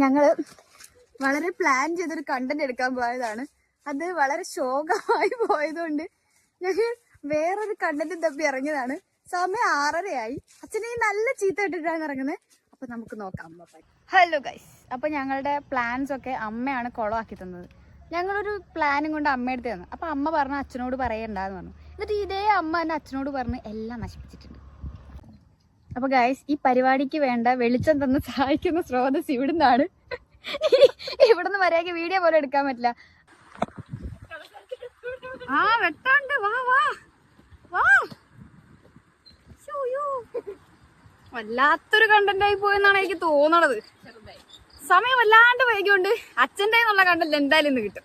ഞങ്ങള് വളരെ പ്ലാൻ ചെയ്തൊരു കണ്ടന്റ് എടുക്കാൻ പോയതാണ്. അത് വളരെ ശോകമായി പോയതുകൊണ്ട് ഞങ്ങൾ വേറൊരു കണ്ടന്റ് തപ്പി ഇറങ്ങിയതാണ്. സമയം 6:30 അച്ഛനെ നല്ല ചീത്ത ഇട്ടിട്ടാണ് ഇറങ്ങുന്നത്. അപ്പൊ നമുക്ക് നോക്കാം. ഹലോ ഗൈസ്, അപ്പൊ ഞങ്ങളുടെ പ്ലാൻസ് ഒക്കെ അമ്മയാണ് കുളമാക്കി തന്നത്. ഞങ്ങളൊരു പ്ലാനും കൊണ്ട് അമ്മയെടുത്ത് തന്നു. അപ്പൊ അമ്മ പറഞ്ഞു അച്ഛനോട് പറയണ്ടെന്ന് പറഞ്ഞു. എന്നിട്ട് ഇതേ അമ്മ തന്നെ അച്ഛനോട് പറഞ്ഞ് എല്ലാം നശിപ്പിച്ചിട്ടുണ്ട്. അപ്പൊ ഗൈസ്, ഈ പരിപാടിക്ക് വേണ്ട വെളിച്ചം തന്ന് സഹായിക്കുന്ന സ്രോതസ് ഇവിടുന്നാണ്. ഇവിടുന്ന് മര്യാദക്ക് വീഡിയോ പോലെ എടുക്കാൻ പറ്റില്ല. ആ വെട്ടമുണ്ട്, വാ വാ വാ. വല്ലാത്തൊരു കണ്ടന്റ് ആയി പോയെന്നാണ് എനിക്ക് തോന്നണത്. സമയം വല്ലാണ്ട് വൈകിയോണ്ട് അച്ഛൻ്റെ എന്നുള്ള കണ്ടന്റ് എന്തായാലും ഇന്ന് കിട്ടും.